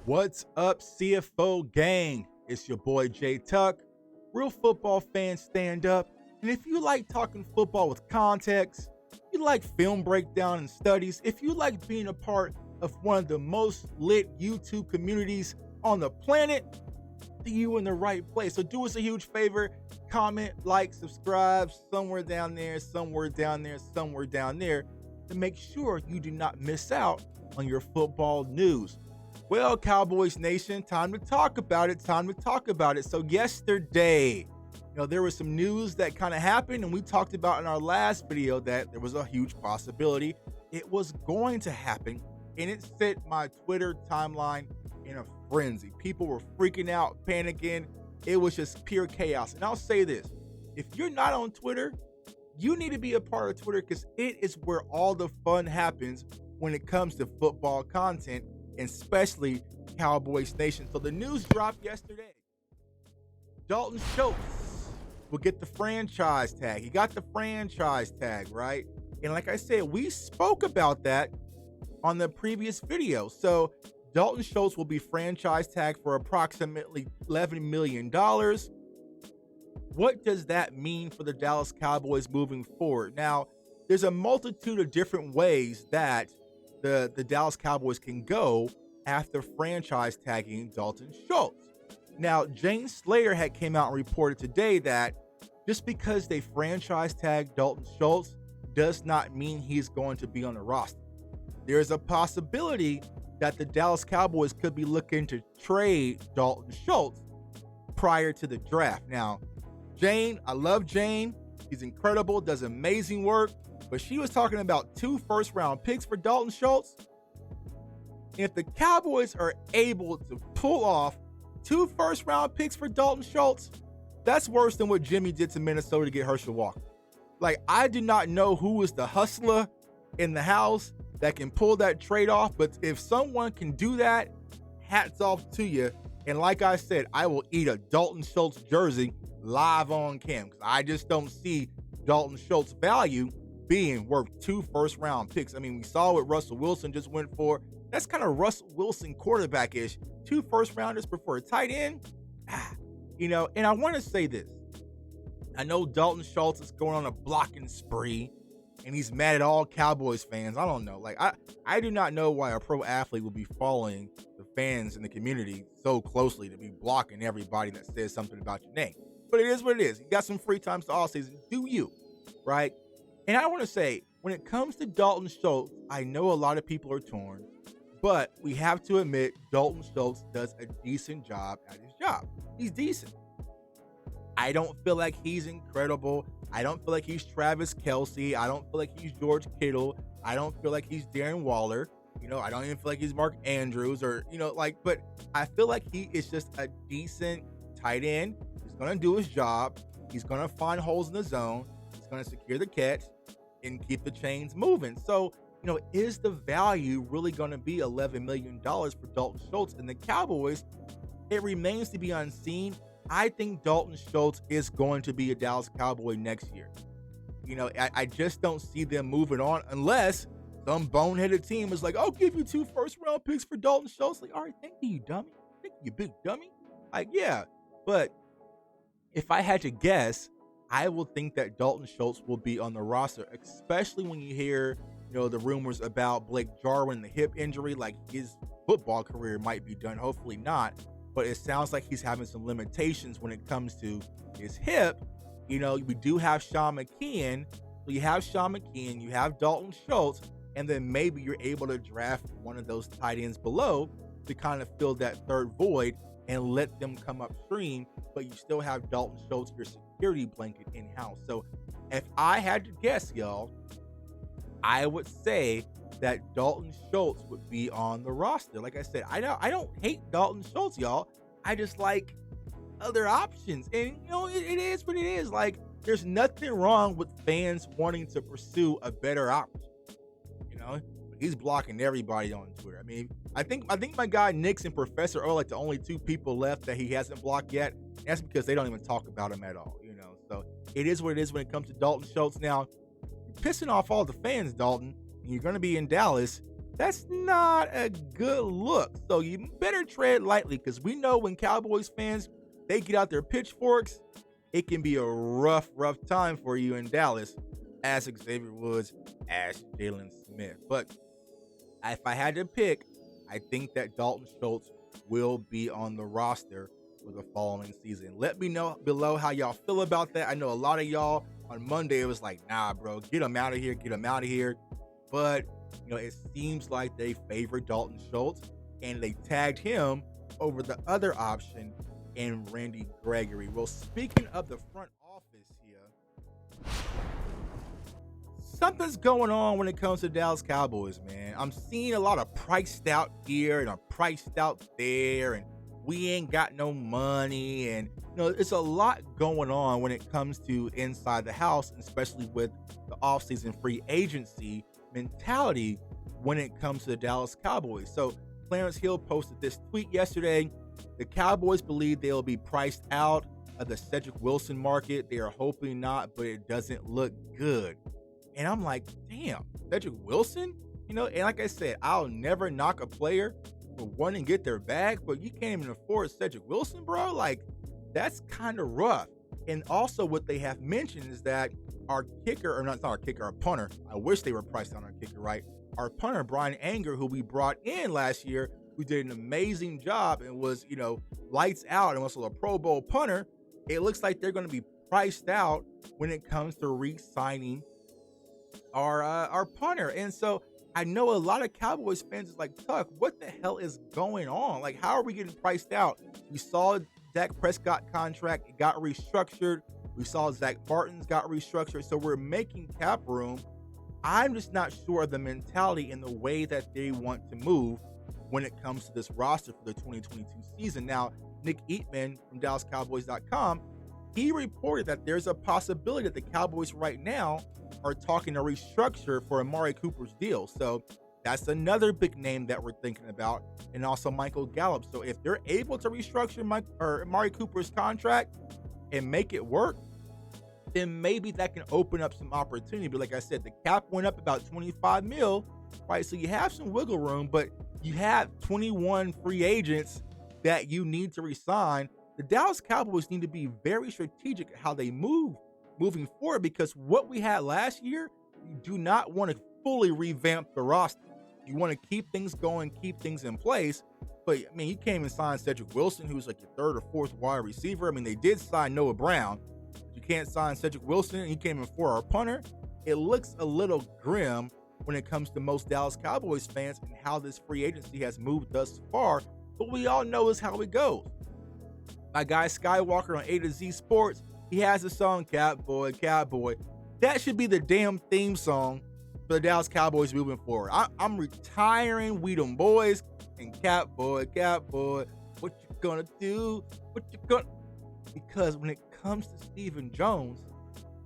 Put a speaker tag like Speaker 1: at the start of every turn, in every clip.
Speaker 1: What's up, CFO gang? It's your boy Jay Tuck. Real football fans stand up. And if you like talking football with context, you like film breakdown and studies, if you like being a part of one of the most lit YouTube communities on the planet, you in the right place. So do us a huge favor, comment, like, subscribe, somewhere down there, somewhere down there, somewhere down there, to make sure you do not miss out on your football news. Well, Cowboys Nation, time to talk about it. So yesterday, there was some news that kind of happened, and we talked about in our last video that there was a huge possibility it was going to happen, and it set my Twitter timeline in a frenzy. People were freaking out, panicking. It was just pure chaos. And I'll say this, if you're not on Twitter, you need to be a part of Twitter, because it is where all the fun happens when it comes to football content, and especially Cowboys Nation. So the news dropped yesterday. Dalton Schultz will get the franchise tag. He got the franchise tag, right? And like I said, we spoke about that on the previous video. So Dalton Schultz will be franchise tagged for approximately $11 million. What does that mean for the Dallas Cowboys moving forward? Now, there's a multitude of different ways that the Dallas Cowboys can go after franchise tagging Dalton Schultz. Now, Jane Slater had came out and reported today that just because they franchise tag Dalton Schultz does not mean he's going to be on the roster. There's a possibility that the Dallas Cowboys could be looking to trade Dalton Schultz prior to the draft. Now, Jane, I love Jane. She's incredible, does amazing work. But she was talking about 2 first-round picks for Dalton Schultz. And if the Cowboys are able to pull off 2 first-round picks for Dalton Schultz, that's worse than what Jimmy did to Minnesota to get Herschel Walker. Like, I do not know who is the hustler in the house that can pull that trade off, but if someone can do that, hats off to you. And like I said, I will eat a Dalton Schultz jersey live on cam, because I just don't see Dalton Schultz value being worth 2 first-round picks. I mean, we saw what Russell Wilson just went for. That's kind of Russell Wilson quarterback-ish. 2 first-rounders for a tight end. And I want to say this. I know Dalton Schultz is going on a blocking spree, and he's mad at all Cowboys fans. I don't know. Like, I do not know why a pro athlete would be following the fans in the community so closely to be blocking everybody that says something about your name. But it is what it is. You got some free time to all season. Do you, right? And I want to say, when it comes to Dalton Schultz, I know a lot of people are torn, but we have to admit Dalton Schultz does a decent job at his job. He's decent. I don't feel like he's incredible. I don't feel like he's Travis Kelce. I don't feel like he's George Kittle. I don't feel like he's Darren Waller. I don't even feel like he's Mark Andrews but I feel like he is just a decent tight end. He's going to do his job. He's going to find holes in the zone. He's going to secure the catch and keep the chains moving. So, is the value really going to be $11 million for Dalton Schultz? And the Cowboys, it remains to be unseen. I think Dalton Schultz is going to be a Dallas Cowboy next year. I just don't see them moving on unless some boneheaded team is like, I'll give you 2 first-round picks for Dalton Schultz. Like, all right, thank you, dummy. Thank you, big dummy. Like, yeah. But if I had to guess, I will think that Dalton Schultz will be on the roster, especially when you hear, the rumors about Blake Jarwin, the hip injury. Like, his football career might be done. Hopefully not. But it sounds like he's having some limitations when it comes to his hip. We do have Sean McKeon. So you have Sean McKeon, you have Dalton Schultz, and then maybe you're able to draft one of those tight ends below to kind of fill that third void and let them come upstream, but you still have Dalton Schultz, your security blanket in-house. So if I had to guess, y'all, I would say that Dalton Schultz would be on the roster. Like I said, I don't hate Dalton Schultz, y'all. I just like other options. And, it is what it is. Like, there's nothing wrong with fans wanting to pursue a better option. He's blocking everybody on Twitter. I mean, I think my guy Nix and Professor are like the only 2 people left that he hasn't blocked yet. And that's because they don't even talk about him at all. So it is what it is when it comes to Dalton Schultz. Now, you're pissing off all the fans, Dalton, and you're going to be in Dallas. That's not a good look. So you better tread lightly, because we know when Cowboys fans, they get out their pitchforks, it can be a rough time for you in Dallas. Ask Xavier Woods, ask Jalen Smith. But if I had to pick, I think that Dalton Schultz will be on the roster for the following season. Let me know below how y'all feel about that. I know a lot of y'all on Monday, it was like, nah, bro, get him out of here. But, it seems like they favor Dalton Schultz, and they tagged him over the other option in Randy Gregory. Well, speaking of the front office here, something's going on when it comes to Dallas Cowboys, man. I'm seeing a lot of priced out here and a priced out there, and we ain't got no money, and it's a lot going on when it comes to inside the house, especially with the offseason free agency mentality when it comes to the Dallas Cowboys. So Clarence Hill posted this tweet yesterday. The Cowboys believe they'll be priced out of the Cedric Wilson market. They are hoping not, but it doesn't look good. And I'm like, damn, Cedric Wilson? And like I said, I'll never knock a player for wanting to get their bag, but you can't even afford Cedric Wilson, bro? Like, that's kind of rough. And also what they have mentioned is that our kicker, or not our kicker, our punter, I wish they were priced on our kicker, right? Our punter, Brian Anger, who we brought in last year, who did an amazing job and was, lights out and was a Pro Bowl punter. It looks like they're going to be priced out when it comes to re-signing our punter. And so I know a lot of Cowboys fans is like, Tuck, what the hell is going on? Like, how are we getting priced out? We saw Dak Prescott contract, it got restructured. We saw Zach Martin's got restructured. So we're making cap room. I'm just not sure of the mentality and the way that they want to move when it comes to this roster for the 2022 season. Now, Nick Eatman from DallasCowboys.com, he reported that there's a possibility that the Cowboys right now are talking a restructure for Amari Cooper's deal. So that's another big name that we're thinking about, and also Michael Gallup. So if they're able to restructure Amari Cooper's contract and make it work, then maybe that can open up some opportunity. But like I said, the cap went up about 25 mil, right? So you have some wiggle room, but you have 21 free agents that you need to resign. The Dallas Cowboys need to be very strategic at how they moving forward, because what we had last year, you do not want to fully revamp the roster. You want to keep things going, keep things in place. But I mean, you can't even sign Cedric Wilson, who's like your third or fourth wide receiver. I mean, they did sign Noah Brown. You can't sign Cedric Wilson, and you can't even afford our punter. It looks a little grim when it comes to most Dallas Cowboys fans and how this free agency has moved thus far. But we all know is how it goes. My guy Skywalker on A to Z Sports, he has a song, Cat Boy, Cat Boy. That should be the damn theme song for the Dallas Cowboys moving forward. I'm retiring We Them Boys and Cat Boy, what you gonna do? Because when it comes to Stephen Jones,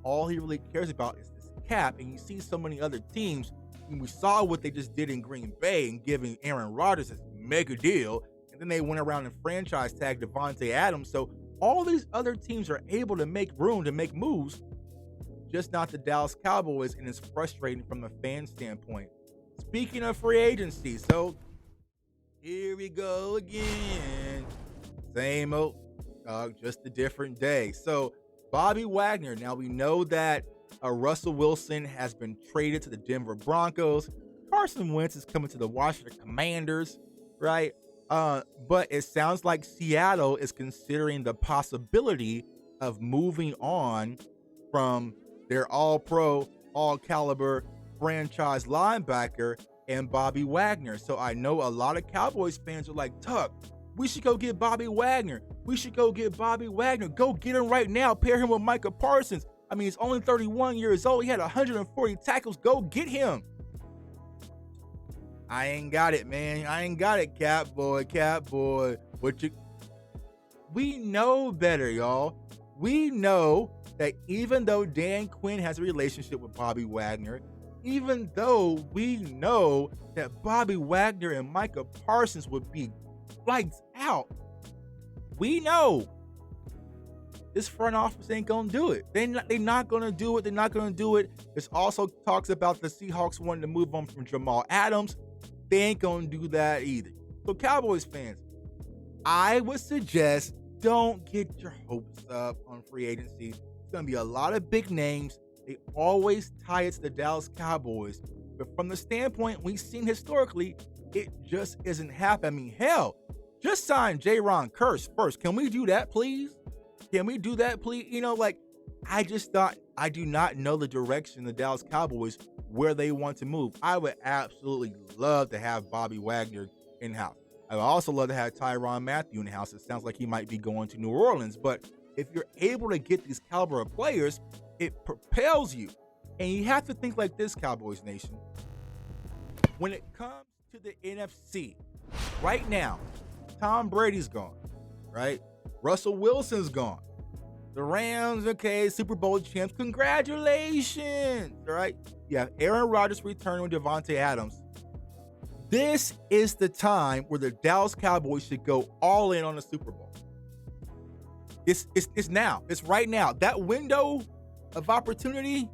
Speaker 1: all he really cares about is this cap. And you see so many other teams, and we saw what they just did in Green Bay and giving Aaron Rodgers this mega deal, and then they went around and franchise tagged Devontae Adams. So all these other teams are able to make room to make moves, just not the Dallas Cowboys, and it's frustrating from a fan standpoint. Speaking of free agency, so here we go again. Same old dog, just a different day. So Bobby Wagner, now we know that Russell Wilson has been traded to the Denver Broncos. Carson Wentz is coming to the Washington Commanders, right? But it sounds like Seattle is considering the possibility of moving on from their all-pro, all-caliber franchise linebacker and Bobby Wagner. So I know a lot of Cowboys fans are like, Tuck, we should go get Bobby Wagner. We should go get Bobby Wagner. Go get him right now. Pair him with Micah Parsons. I mean, he's only 31 years old. He had 140 tackles. Go get him. I ain't got it, man. I ain't got it, Cat Boy. We know better, y'all. We know that even though Dan Quinn has a relationship with Bobby Wagner, even though we know that Bobby Wagner and Micah Parsons would be lights out, we know this front office ain't gonna do it. They're not gonna do it. There's also talks about the Seahawks wanting to move on from Jamal Adams. They ain't gonna do that either. So Cowboys fans, I would suggest don't get your hopes up on free agency. It's gonna be a lot of big names. They always tie it to the Dallas Cowboys. But from the standpoint we've seen historically, it just isn't happening. I mean, hell, just sign J-Ron Curse first. Can we do that, please? Can we do that, please? I just thought, I do not know the direction the Dallas Cowboys, where they want to move. I would absolutely love to have Bobby Wagner in-house. I would also love to have Tyrann Mathieu in-house. It sounds like he might be going to New Orleans. But if you're able to get these caliber of players, it propels you. And you have to think like this, Cowboys Nation. When it comes to the NFC, right now, Tom Brady's gone, right? Russell Wilson's gone. The Rams, okay, Super Bowl champs. Congratulations, all right? You have Aaron Rodgers returning with Devontae Adams. This is the time where the Dallas Cowboys should go all in on the Super Bowl. It's now. It's right now. That window of opportunity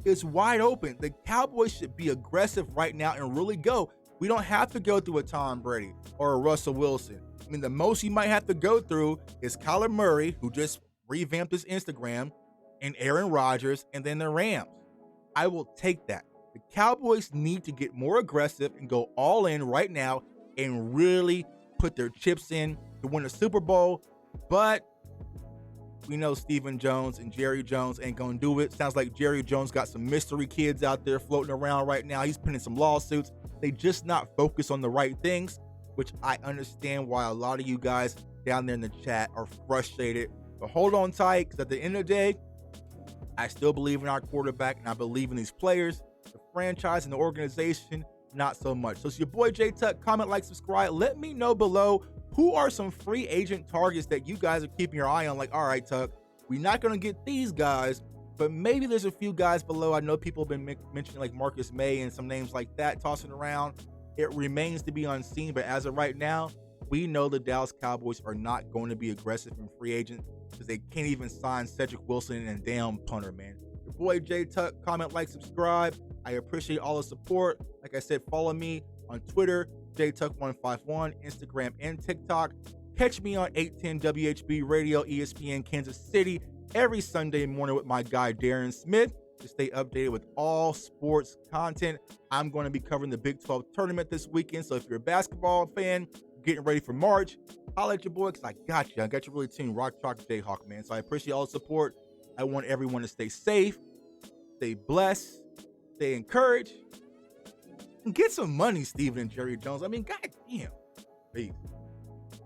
Speaker 1: is wide open. The Cowboys should be aggressive right now and really go. We don't have to go through a Tom Brady or a Russell Wilson. I mean, the most you might have to go through is Kyler Murray, who just revamped his Instagram, and Aaron Rodgers, and then the Rams. I will take that. The Cowboys need to get more aggressive and go all in right now and really put their chips in to win the Super Bowl. But we know Stephen Jones and Jerry Jones ain't gonna do it. Sounds like Jerry Jones got some mystery kids out there floating around right now. He's pinning some lawsuits. They just not focus on the right things, which I understand why a lot of you guys down there in the chat are frustrated. But hold on tight, because at the end of the day, I still believe in our quarterback, and I believe in these players. The franchise and the organization, not so much. So it's your boy J Tuck. Comment, like, subscribe. Let me know below who are some free agent targets that you guys are keeping your eye on. Like, all right, Tuck, we're not going to get these guys, but maybe there's a few guys below. I know people have been mentioning like Marcus May and some names like that tossing around. It remains to be unseen, but as of right now, we know the Dallas Cowboys are not going to be aggressive in free agent because they can't even sign Cedric Wilson and a damn punter, man. Your boy J Tuck. Comment, like, subscribe. I appreciate all the support. Like I said, follow me on Twitter, JTuck151, Instagram, and TikTok. Catch me on 810 WHB Radio, ESPN Kansas City, every Sunday morning with my guy Darren Smith to stay updated with all sports content. I'm going to be covering the Big 12 tournament this weekend, so if you're a basketball fan, getting ready for March, holla at your boy, because I got you. I got you really tuned. Rock Chalk Jayhawk, man. So I appreciate all the support. I want everyone to stay safe, stay blessed, stay encouraged, and get some money, Stephen and Jerry Jones. I mean, goddamn. Peace.